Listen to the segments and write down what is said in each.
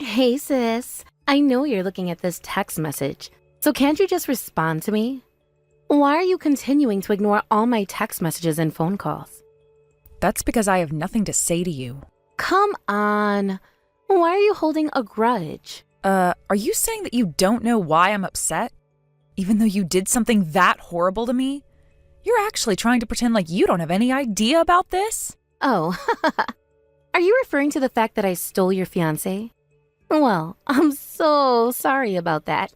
Hey sis, I know you're looking at this text message, so can't you just respond to me? Why are you continuing to ignore all my text messages and phone calls? That's because I have nothing to say to you. Come on. Why are you holding a grudge? Are you saying that you don't know why I'm upset? Even though you did something that horrible to me? You're actually trying to pretend like you don't have any idea about this? Oh, are you referring to the fact that I stole your fiance? Well, I'm so sorry about that.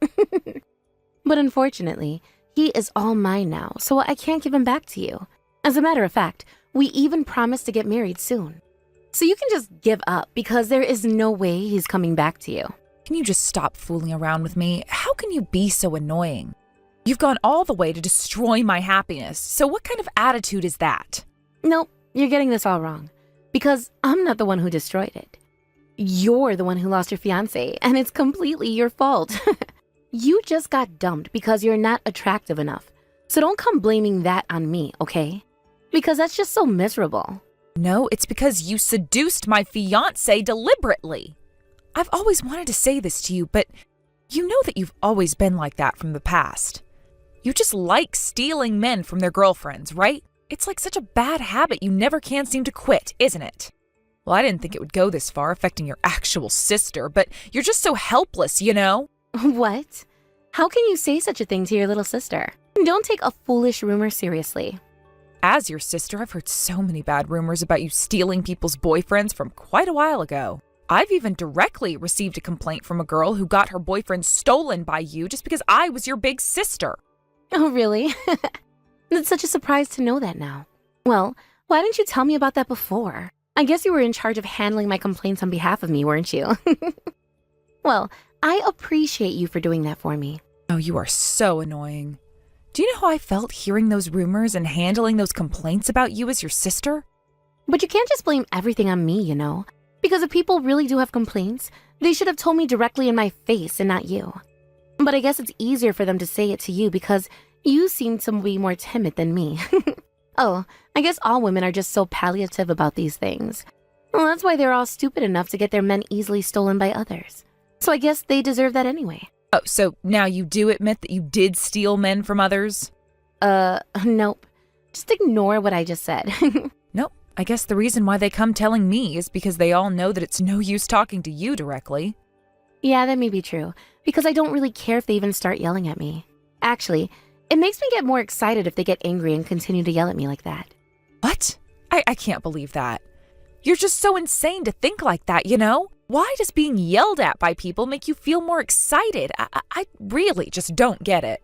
But unfortunately, he is all mine now, so I can't give him back to you. As a matter of fact, we even promised to get married soon. So you can just give up because there is no way he's coming back to you. Can you just stop fooling around with me? How can you be so annoying? You've gone all the way to destroy my happiness, so what kind of attitude is that? Nope, you're getting this all wrong. Because I'm not the one who destroyed it. You're the one who lost your fiance, and it's completely your fault. You just got dumped because you're not attractive enough. So don't come blaming that on me, okay? Because that's just so miserable. No, it's because you seduced my fiance deliberately. I've always wanted to say this to you, but you know that you've always been like that from the past. You just like stealing men from their girlfriends, right? It's like such a bad habit you never can seem to quit, isn't it? Well, I didn't think it would go this far, affecting your actual sister, but you're just so helpless, you know? What? How can you say such a thing to your little sister? Don't take a foolish rumor seriously. As your sister, I've heard so many bad rumors about you stealing people's boyfriends from quite a while ago. I've even directly received a complaint from a girl who got her boyfriend stolen by you just because I was your big sister. Oh, really? It's such a surprise to know that now. Well, why didn't you tell me about that before? I guess you were in charge of handling my complaints on behalf of me, weren't you? Well, I appreciate you for doing that for me. Oh, you are so annoying. Do you know how I felt hearing those rumors and handling those complaints about you as your sister? But you can't just blame everything on me, you know? Because if people really do have complaints, they should have told me directly in my face and not you. But I guess it's easier for them to say it to you because you seem to be more timid than me. Oh, I guess all women are just so palliative about these things. Well, that's why they're all stupid enough to get their men easily stolen by others. So I guess they deserve that anyway. Oh, so now you do admit that you did steal men from others? Nope. Just ignore what I just said. Nope. I guess the reason why they come telling me is because they all know that it's no use talking to you directly. Yeah, that may be true, because I don't really care if they even start yelling at me. Actually, it makes me get more excited if they get angry and continue to yell at me like that. What? I can't believe that. You're just so insane to think like that, you know? Why does being yelled at by people make you feel more excited? I really just don't get it.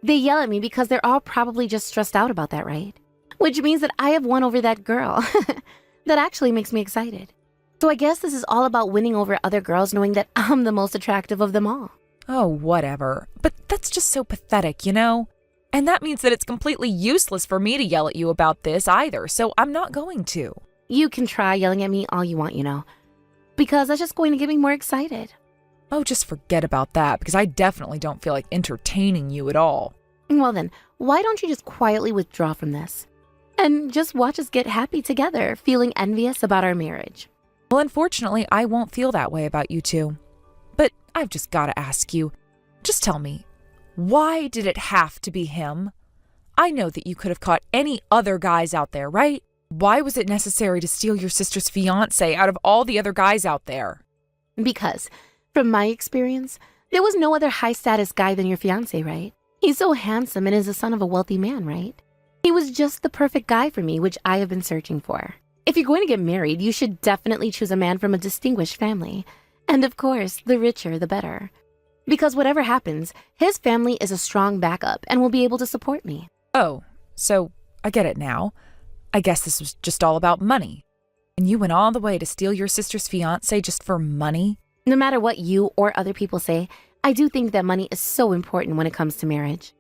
They yell at me because they're all probably just stressed out about that, right? Which means that I have won over that girl. That actually makes me excited. So I guess this is all about winning over other girls knowing that I'm the most attractive of them all. Oh, whatever. But that's just so pathetic, you know? And that means that it's completely useless for me to yell at you about this either, so I'm not going to. You can try yelling at me all you want, you know, because that's just going to get me more excited. Oh, just forget about that, because I definitely don't feel like entertaining you at all. Well then, why don't you just quietly withdraw from this? And just watch us get happy together, feeling envious about our marriage. Well, unfortunately, I won't feel that way about you two. But I've just got to ask you, just tell me, why did it have to be him? I know that you could have caught any other guys out there, right? Why was it necessary to steal your sister's fiance out of all the other guys out there? Because, from my experience, there was no other high-status guy than your fiance, right? He's so handsome and is the son of a wealthy man, right? He was just the perfect guy for me, which I have been searching for. If you're going to get married, you should definitely choose a man from a distinguished family. And of course, the richer, the better. Because whatever happens, his family is a strong backup and will be able to support me. Oh, so I get it now. I guess this was just all about money. And you went all the way to steal your sister's fiance just for money? No matter what you or other people say, I do think that money is so important when it comes to marriage.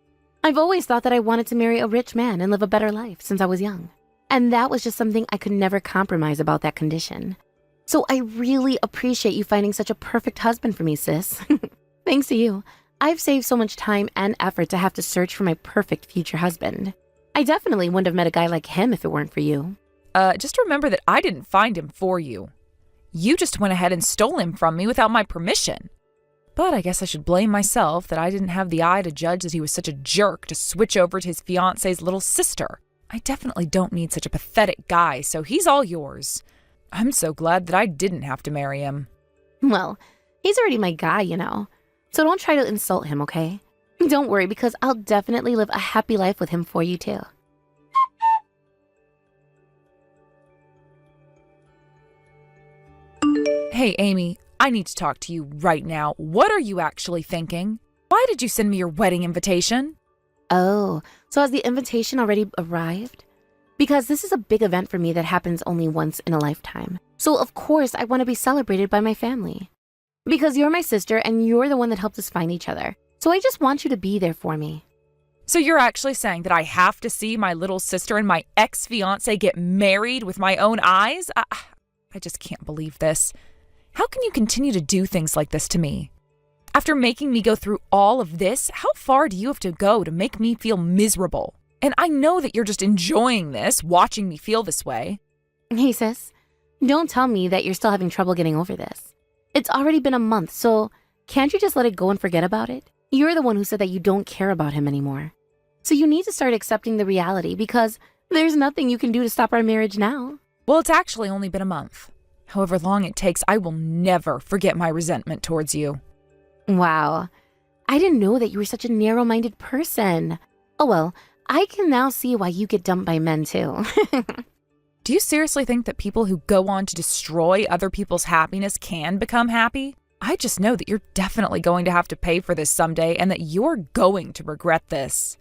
I've always thought that I wanted to marry a rich man and live a better life since I was young. And that was just something I could never compromise about that condition. So I really appreciate you finding such a perfect husband for me, sis. Thanks to you, I've saved so much time and effort to have to search for my perfect future husband. I definitely wouldn't have met a guy like him if it weren't for you. Just remember that I didn't find him for you. You just went ahead and stole him from me without my permission. But I guess I should blame myself that I didn't have the eye to judge that he was such a jerk to switch over to his fiance's little sister. I definitely don't need such a pathetic guy, so he's all yours. I'm so glad that I didn't have to marry him. Well, he's already my guy, you know. So don't try to insult him, okay? Don't worry, because I'll definitely live a happy life with him for you, too. Hey, Amy, I need to talk to you right now. What are you actually thinking? Why did you send me your wedding invitation? Oh, so has the invitation already arrived? Because this is a big event for me that happens only once in a lifetime. So of course I want to be celebrated by my family. Because you're my sister and you're the one that helped us find each other. So I just want you to be there for me. So you're actually saying that I have to see my little sister and my ex-fiance get married with my own eyes? I just can't believe this. How can you continue to do things like this to me? After making me go through all of this, how far do you have to go to make me feel miserable? And I know that you're just enjoying this, watching me feel this way. Hey sis, don't tell me that you're still having trouble getting over this. It's already been a month, so can't you just let it go and forget about it? You're the one who said that you don't care about him anymore. So you need to start accepting the reality because there's nothing you can do to stop our marriage now. Well, it's actually only been a month. However long it takes, I will never forget my resentment towards you. Wow, I didn't know that you were such a narrow-minded person. Oh well, I can now see why you get dumped by men too. Do you seriously think that people who go on to destroy other people's happiness can become happy? I just know that you're definitely going to have to pay for this someday and that you're going to regret this.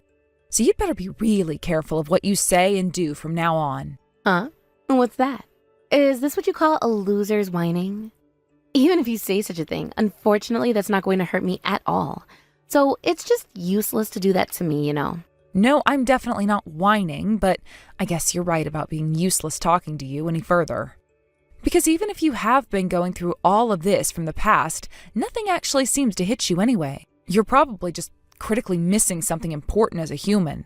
So you'd better be really careful of what you say and do from now on. Huh? What's that? Is this what you call a loser's whining? Even if you say such a thing, unfortunately, that's not going to hurt me at all. So it's just useless to do that to me, you know. No, I'm definitely not whining, but I guess you're right about being useless talking to you any further. Because even if you have been going through all of this from the past, nothing actually seems to hit you anyway. You're probably just critically missing something important as a human.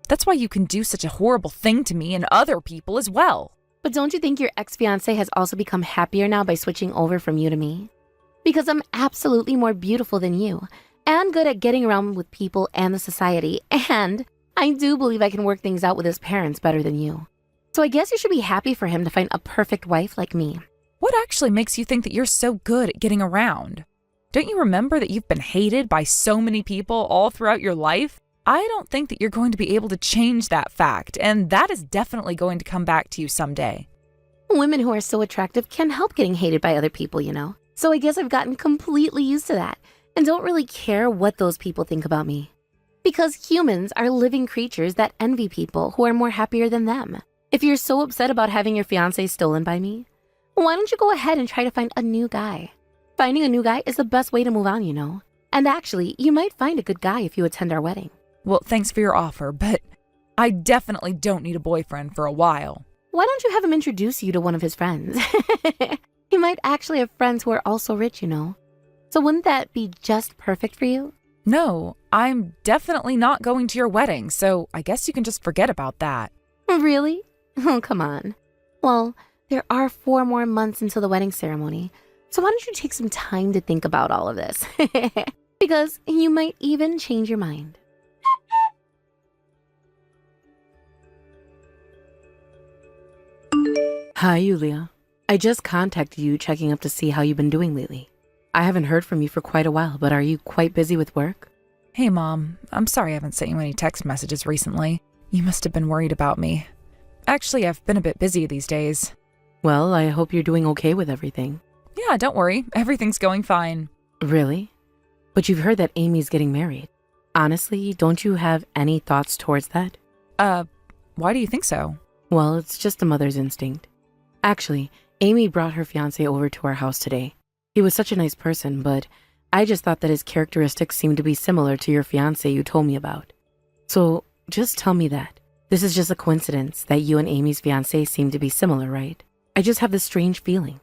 That's why you can do such a horrible thing to me and other people as well. But don't you think your ex-fiancé has also become happier now by switching over from you to me? Because I'm absolutely more beautiful than you, and good at getting around with people and the society, and I do believe I can work things out with his parents better than you. So I guess you should be happy for him to find a perfect wife like me. What actually makes you think that you're so good at getting around? Don't you remember that you've been hated by so many people all throughout your life? I don't think that you're going to be able to change that fact, and that is definitely going to come back to you someday. Women who are so attractive can help getting hated by other people, you know. So I guess I've gotten completely used to that and don't really care what those people think about me. Because humans are living creatures that envy people who are more happier than them. If you're so upset about having your fiancé stolen by me, why don't you go ahead and try to find a new guy? Finding a new guy is the best way to move on, you know. And actually, you might find a good guy if you attend our wedding. Well, thanks for your offer, but I definitely don't need a boyfriend for a while. Why don't you have him introduce you to one of his friends? He might actually have friends who are also rich, you know. So wouldn't that be just perfect for you? No, I'm definitely not going to your wedding, so I guess you can just forget about that. Really? Oh, come on. Well, there are 4 more months until the wedding ceremony, so why don't you take some time to think about all of this? Because you might even change your mind. Hi, Yulia. I just contacted you checking up to see how you've been doing lately. I haven't heard from you for quite a while, but are you quite busy with work? Hey, Mom. I'm sorry I haven't sent you any text messages recently. You must have been worried about me. Actually, I've been a bit busy these days. Well, I hope you're doing okay with everything. Yeah, don't worry. Everything's going fine. Really? But you've heard that Amy's getting married. Honestly, don't you have any thoughts towards that? Why do you think so? Well, it's just a mother's instinct. Actually, Amy brought her fiancé over to our house today. He was such a nice person, but I just thought that his characteristics seemed to be similar to your fiancé you told me about. So, just tell me that. This is just a coincidence that you and Amy's fiancé seem to be similar, right? I just have this strange feeling.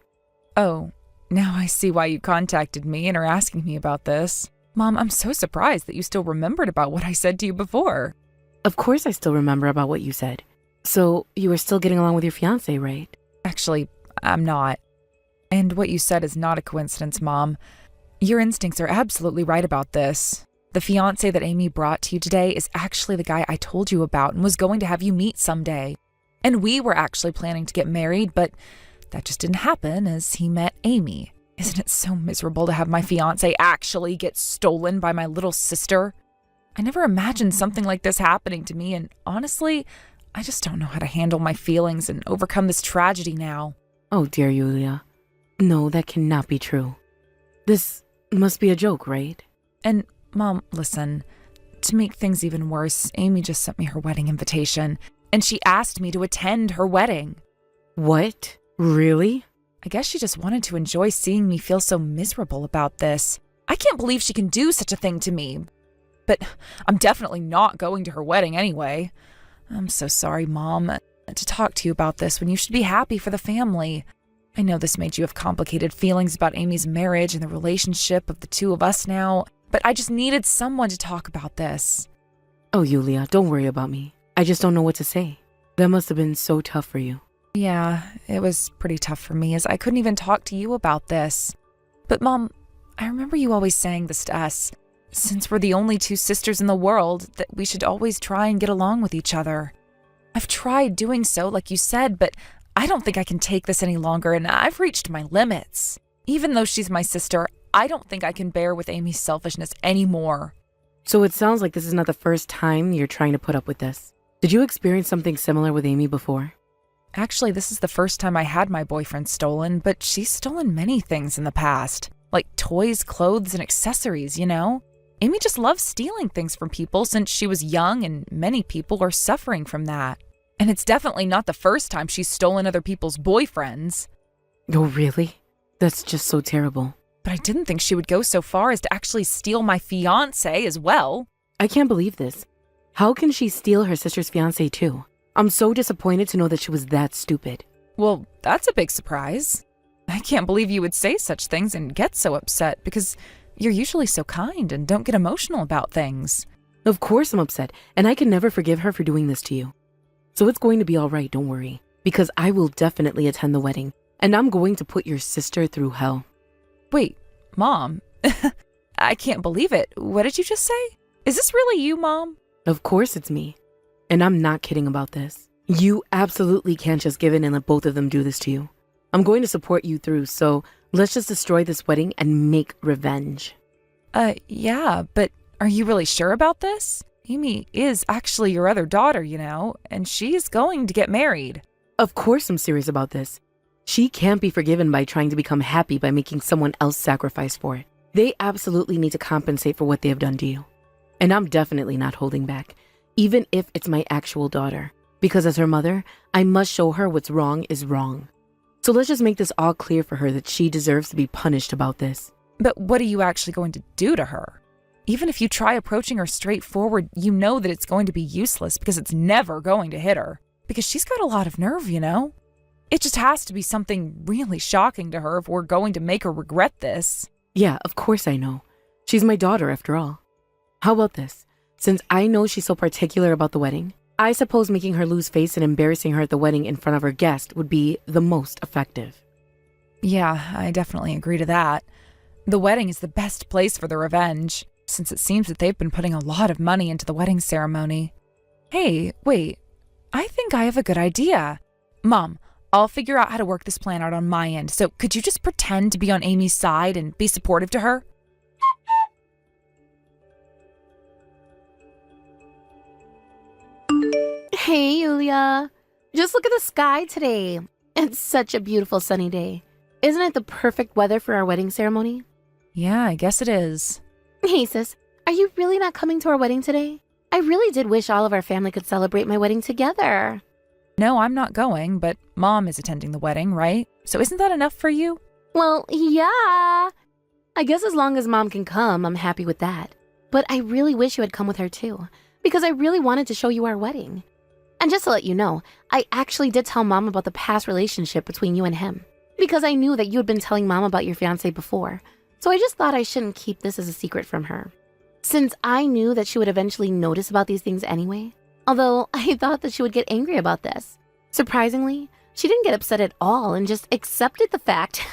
Oh, now I see why you contacted me and are asking me about this. Mom, I'm so surprised that you still remembered about what I said to you before. Of course I still remember about what you said. So, you were still getting along with your fiancé, right? Actually, I'm not. And what you said is not a coincidence, Mom. Your instincts are absolutely right about this. The fiance that Amy brought to you today is actually the guy I told you about and was going to have you meet someday. And we were actually planning to get married, but that just didn't happen as he met Amy. Isn't it so miserable to have my fiance actually get stolen by my little sister? I never imagined something like this happening to me, and honestly, I just don't know how to handle my feelings and overcome this tragedy now. Oh dear, Yulia. No, that cannot be true. This must be a joke, right? And Mom, listen, to make things even worse, Amy just sent me her wedding invitation, and she asked me to attend her wedding. What? Really? I guess she just wanted to enjoy seeing me feel so miserable about this. I can't believe she can do such a thing to me. But I'm definitely not going to her wedding anyway. I'm so sorry, Mom, to talk to you about this when you should be happy for the family. I know this made you have complicated feelings about Amy's marriage and the relationship of the two of us now, but I just needed someone to talk about this. Oh, Yulia, don't worry about me. I just don't know what to say. That must have been so tough for you. Yeah, it was pretty tough for me as I couldn't even talk to you about this. But Mom, I remember you always saying this to us. Since we're the only two sisters in the world, that we should always try and get along with each other. I've tried doing so, like you said, but I don't think I can take this any longer, and I've reached my limits. Even though she's my sister, I don't think I can bear with Amy's selfishness anymore. So it sounds like this is not the first time you're trying to put up with this. Did you experience something similar with Amy before? Actually, this is the first time I had my boyfriend stolen, but she's stolen many things in the past. Like toys, clothes, and accessories, you know? Amy just loves stealing things from people since she was young, and many people are suffering from that. And it's definitely not the first time she's stolen other people's boyfriends. Oh, really? That's just so terrible. But I didn't think she would go so far as to actually steal my fiancé as well. I can't believe this. How can she steal her sister's fiancé too? I'm so disappointed to know that she was that stupid. Well, that's a big surprise. I can't believe you would say such things and get so upset because you're usually so kind and don't get emotional about things. Of course I'm upset, and I can never forgive her for doing this to you. So it's going to be all right, don't worry, because I will definitely attend the wedding, and I'm going to put your sister through hell. Wait, Mom, I can't believe it. What did you just say? Is this really you, Mom? Of course it's me, and I'm not kidding about this. You absolutely can't just give in and let both of them do this to you. I'm going to support you through, so let's just destroy this wedding and make revenge. Yeah, but are you really sure about this? Amy is actually your other daughter, you know, and she's going to get married. Of course I'm serious about this. She can't be forgiven by trying to become happy by making someone else sacrifice for it. They absolutely need to compensate for what they have done to you. And I'm definitely not holding back, even if it's my actual daughter. Because as her mother, I must show her what's wrong is wrong. So let's just make this all clear for her that she deserves to be punished about this. But what are you actually going to do to her? Even if you try approaching her straightforward, you know that it's going to be useless because it's never going to hit her. Because she's got a lot of nerve, you know? It just has to be something really shocking to her if we're going to make her regret this. Yeah, of course I know. She's my daughter after all. How about this? Since I know she's so particular about the wedding, I suppose making her lose face and embarrassing her at the wedding in front of her guest would be the most effective. Yeah, I definitely agree to that. The wedding is the best place for the revenge, since it seems that they've been putting a lot of money into the wedding ceremony. Hey, wait, I think I have a good idea. Mom, I'll figure out how to work this plan out on my end, so could you just pretend to be on Amy's side and be supportive to her? Hey, Yulia. Just look at the sky today. It's such a beautiful sunny day. Isn't it the perfect weather for our wedding ceremony? Yeah, I guess it is. Hey, sis, are you really not coming to our wedding today? I really did wish all of our family could celebrate my wedding together. No, I'm not going, but Mom is attending the wedding, right? So isn't that enough for you? Well, yeah. I guess as long as Mom can come, I'm happy with that. But I really wish you had come with her too, because I really wanted to show you our wedding. And just to let you know, I actually did tell Mom about the past relationship between you and him, because I knew that you had been telling Mom about your fiancé before. So I just thought I shouldn't keep this as a secret from her, since I knew that she would eventually notice about these things anyway. Although I thought that she would get angry about this. Surprisingly, She didn't get upset at all and just accepted the fact.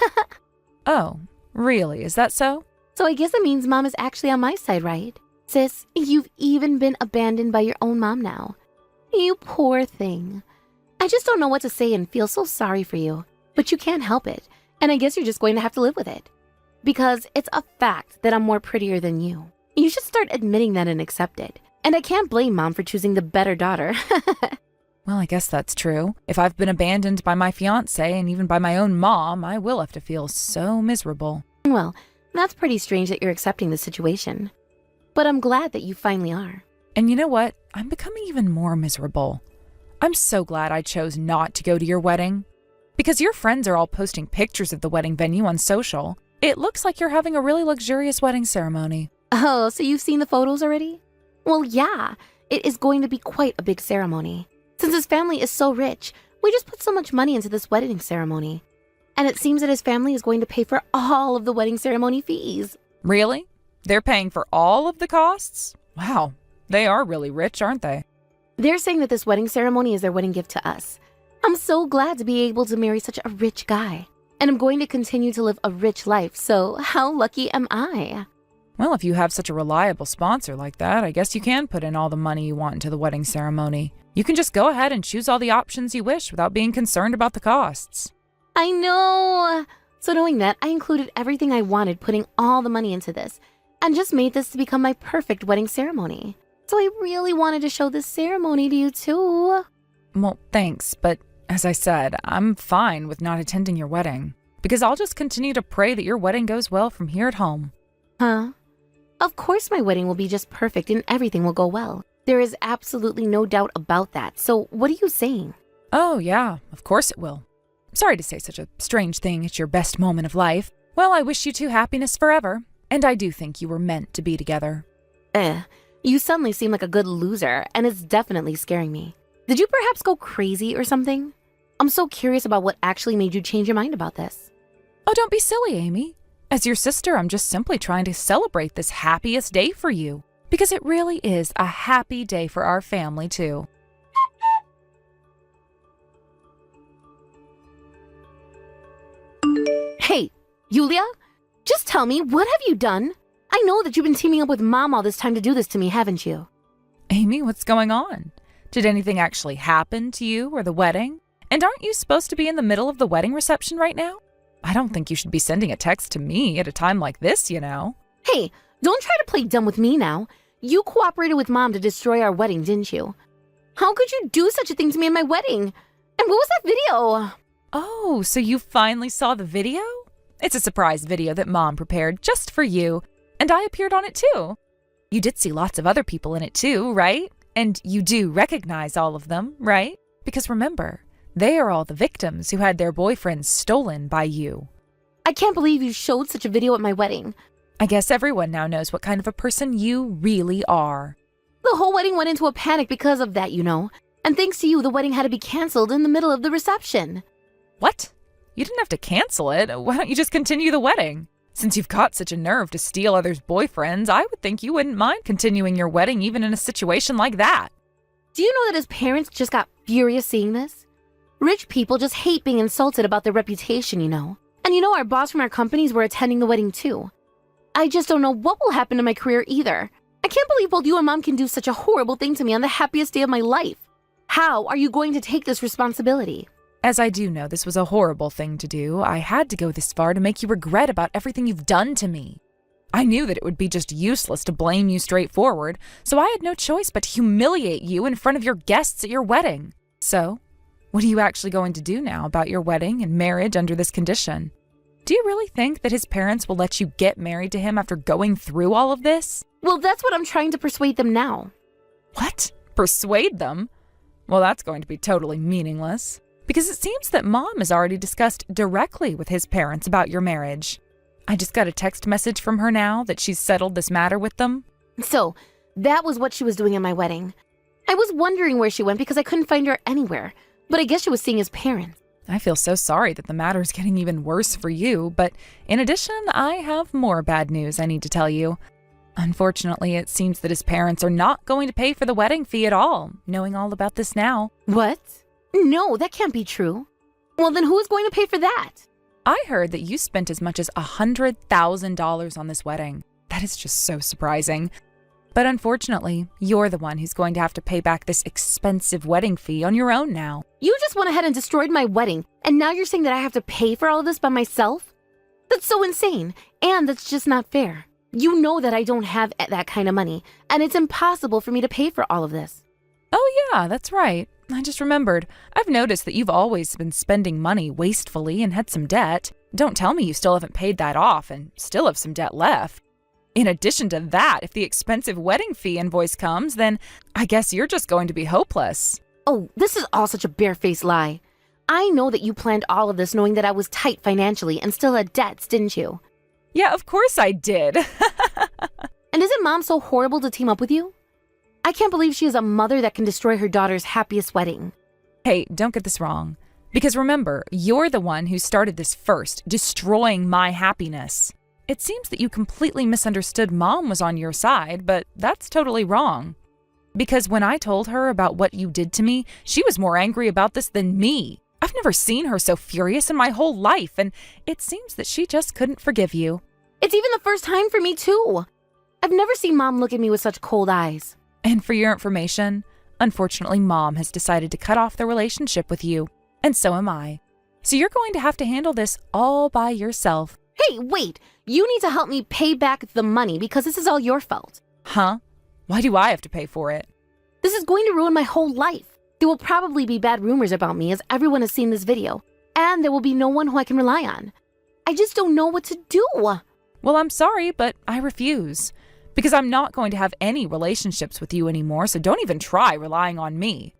Oh, really? Is that so? So I guess it means Mom is actually on my side, right? Sis, you've even been abandoned by your own mom now. You poor thing. I just don't know what to say and feel so sorry for you. But you can't help it, and I guess you're just going to have to live with it. Because it's a fact that I'm more prettier than you. You should start admitting that and accept it. And I can't blame Mom for choosing the better daughter. Well, I guess that's true. If I've been abandoned by my fiance and even by my own mom, I will have to feel so miserable. Well, that's pretty strange that you're accepting the situation. But I'm glad that you finally are. And you know what? I'm becoming even more miserable. I'm so glad I chose not to go to your wedding. Because your friends are all posting pictures of the wedding venue on social. It looks like you're having a really luxurious wedding ceremony. Oh, so you've seen the photos already? Well, yeah, it is going to be quite a big ceremony. Since his family is so rich, we just put so much money into this wedding ceremony. And it seems that his family is going to pay for all of the wedding ceremony fees. Really? They're paying for all of the costs? Wow, they are really rich, aren't they? They're saying that this wedding ceremony is their wedding gift to us. I'm so glad to be able to marry such a rich guy. And I'm going to continue to live a rich life, so how lucky am I? Well, if you have such a reliable sponsor like that, I guess you can put in all the money you want into the wedding ceremony. You can just go ahead and choose all the options you wish without being concerned about the costs. I know! So knowing that, I included everything I wanted, putting all the money into this, and just made this to become my perfect wedding ceremony. So I really wanted to show this ceremony to you too. Well, thanks, but as I said, I'm fine with not attending your wedding, because I'll just continue to pray that your wedding goes well from here at home. Huh? Of course my wedding will be just perfect and everything will go well. There is absolutely no doubt about that, so what are you saying? Oh, yeah, of course it will. Sorry to say such a strange thing at your best moment of life. Well, I wish you two happiness forever, and I do think you were meant to be together. You suddenly seem like a good loser, and it's definitely scaring me. Did you perhaps go crazy or something? I'm so curious about what actually made you change your mind about this. Oh, don't be silly, Amy. As your sister, I'm just simply trying to celebrate this happiest day for you. Because it really is a happy day for our family, too. Hey, Yulia? Just tell me, what have you done? I know that you've been teaming up with Mom all this time to do this to me, haven't you? Amy, what's going on? Did anything actually happen to you or the wedding? And aren't you supposed to be in the middle of the wedding reception right now? I don't think you should be sending a text to me at a time like this, you know. Hey, don't try to play dumb with me now. You cooperated with Mom to destroy our wedding, didn't you? How could you do such a thing to me at my wedding? And what was that video? Oh, so you finally saw the video? It's a surprise video that Mom prepared just for you, and I appeared on it too. You did see lots of other people in it too, right? And you do recognize all of them, right? Because remember, they are all the victims who had their boyfriends stolen by you. I can't believe you showed such a video at my wedding. I guess everyone now knows what kind of a person you really are. The whole wedding went into a panic because of that, you know. And thanks to you, the wedding had to be canceled in the middle of the reception. What? You didn't have to cancel it. Why don't you just continue the wedding? Since you've got such a nerve to steal others' boyfriends, I would think you wouldn't mind continuing your wedding even in a situation like that. Do you know that his parents just got furious seeing this? Rich people just hate being insulted about their reputation, you know. And you know our boss from our companies were attending the wedding too. I just don't know what will happen to my career either. I can't believe both you and Mom can do such a horrible thing to me on the happiest day of my life. How are you going to take this responsibility? As I do know this was a horrible thing to do, I had to go this far to make you regret about everything you've done to me. I knew that it would be just useless to blame you straightforward, so I had no choice but to humiliate you in front of your guests at your wedding. So, what are you actually going to do now about your wedding and marriage under this condition? Do you really think that his parents will let you get married to him after going through all of this? Well, that's what I'm trying to persuade them now. What? Persuade them? Well, that's going to be totally meaningless. Because it seems that Mom has already discussed directly with his parents about your marriage. I just got a text message from her now that she's settled this matter with them. So, that was what she was doing at my wedding. I was wondering where she went because I couldn't find her anywhere, but I guess she was seeing his parents. I feel so sorry that the matter is getting even worse for you, but in addition, I have more bad news I need to tell you. Unfortunately, it seems that his parents are not going to pay for the wedding fee at all, knowing all about this now. What? No, that can't be true. Well, then who's going to pay for that? I heard that you spent as much as $100,000 on this wedding. That is just so surprising. But unfortunately, you're the one who's going to have to pay back this expensive wedding fee on your own now. You just went ahead and destroyed my wedding, and now you're saying that I have to pay for all of this by myself? That's so insane, and that's just not fair. You know that I don't have that kind of money, and it's impossible for me to pay for all of this. Oh yeah, that's right. I just remembered. I've noticed that you've always been spending money wastefully and had some debt. Don't tell me you still haven't paid that off and still have some debt left. In addition to that, if the expensive wedding fee invoice comes, then I guess you're just going to be hopeless. Oh, this is all such a barefaced lie. I know that you planned all of this knowing that I was tight financially and still had debts, didn't you? Yeah, of course I did. And isn't Mom so horrible to team up with you? I can't believe she is a mother that can destroy her daughter's happiest wedding. Hey, don't get this wrong. Because remember, you're the one who started this first, destroying my happiness. It seems that you completely misunderstood Mom was on your side, but that's totally wrong. Because when I told her about what you did to me, she was more angry about this than me. I've never seen her so furious in my whole life, and it seems that she just couldn't forgive you. It's even the first time for me, too. I've never seen Mom look at me with such cold eyes. And for your information, unfortunately, Mom has decided to cut off the relationship with you, and so am I. So you're going to have to handle this all by yourself. Hey, wait! You need to help me pay back the money because this is all your fault. Huh? Why do I have to pay for it? This is going to ruin my whole life. There will probably be bad rumors about me as everyone has seen this video, and there will be no one who I can rely on. I just don't know what to do. Well, I'm sorry, but I refuse. Because I'm not going to have any relationships with you anymore, so don't even try relying on me.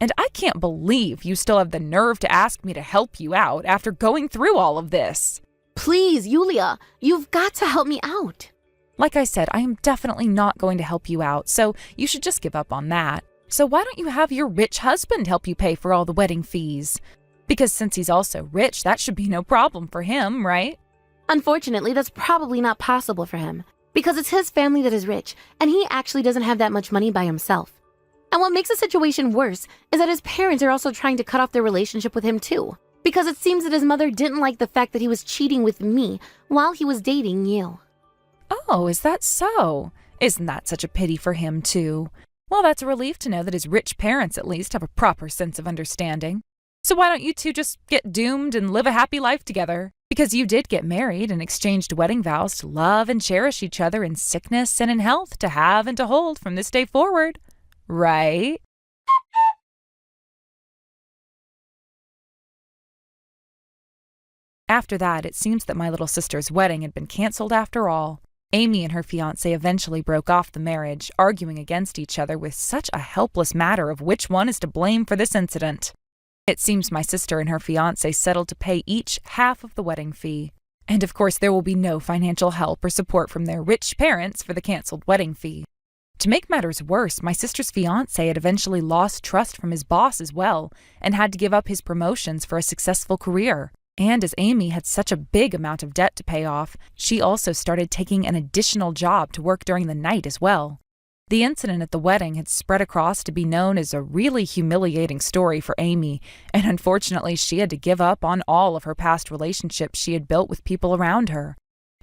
And I can't believe you still have the nerve to ask me to help you out after going through all of this. Please, Yulia, you've got to help me out. Like I said, I am definitely not going to help you out, so you should just give up on that. So why don't you have your rich husband help you pay for all the wedding fees? Because since he's also rich, that should be no problem for him, right? Unfortunately, that's probably not possible for him, because it's his family that is rich, and he actually doesn't have that much money by himself. And what makes the situation worse is that his parents are also trying to cut off their relationship with him too, because it seems that his mother didn't like the fact that he was cheating with me while he was dating you. Oh, is that so? Isn't that such a pity for him too? Well, that's a relief to know that his rich parents at least have a proper sense of understanding. So why don't you two just get doomed and live a happy life together? Because you did get married and exchanged wedding vows to love and cherish each other in sickness and in health, to have and to hold from this day forward. Right? After that, it seems that my little sister's wedding had been canceled after all. Amy and her fiance eventually broke off the marriage, arguing against each other with such a helpless matter of which one is to blame for this incident. It seems my sister and her fiance settled to pay each half of the wedding fee. And of course, there will be no financial help or support from their rich parents for the canceled wedding fee. To make matters worse, my sister's fiance had eventually lost trust from his boss as well, and had to give up his promotions for a successful career. And as Amy had such a big amount of debt to pay off, she also started taking an additional job to work during the night as well. The incident at the wedding had spread across to be known as a really humiliating story for Amy, and unfortunately she had to give up on all of her past relationships she had built with people around her.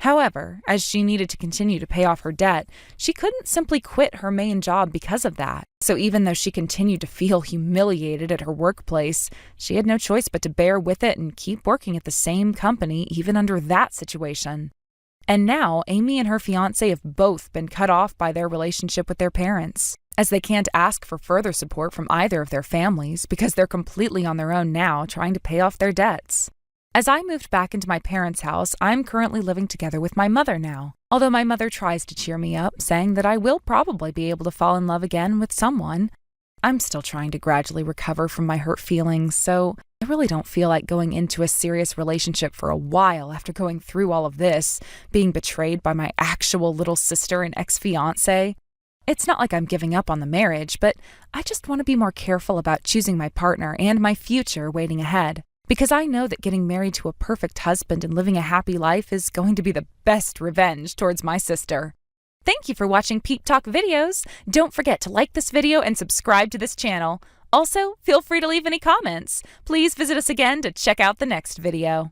However, as she needed to continue to pay off her debt, she couldn't simply quit her main job because of that. So even though she continued to feel humiliated at her workplace, she had no choice but to bear with it and keep working at the same company even under that situation. And now, Amy and her fiancé have both been cut off by their relationship with their parents, as they can't ask for further support from either of their families because they're completely on their own now trying to pay off their debts. As I moved back into my parents' house, I'm currently living together with my mother now. Although my mother tries to cheer me up, saying that I will probably be able to fall in love again with someone, I'm still trying to gradually recover from my hurt feelings, so I really don't feel like going into a serious relationship for a while after going through all of this, being betrayed by my actual little sister and ex-fiancé. It's not like I'm giving up on the marriage, but I just want to be more careful about choosing my partner and my future waiting ahead. Because I know that getting married to a perfect husband and living a happy life is going to be the best revenge towards my sister. Thank you for watching Peep Talk videos. Don't forget to like this video and subscribe to this channel. Also, feel free to leave any comments. Please visit us again to check out the next video.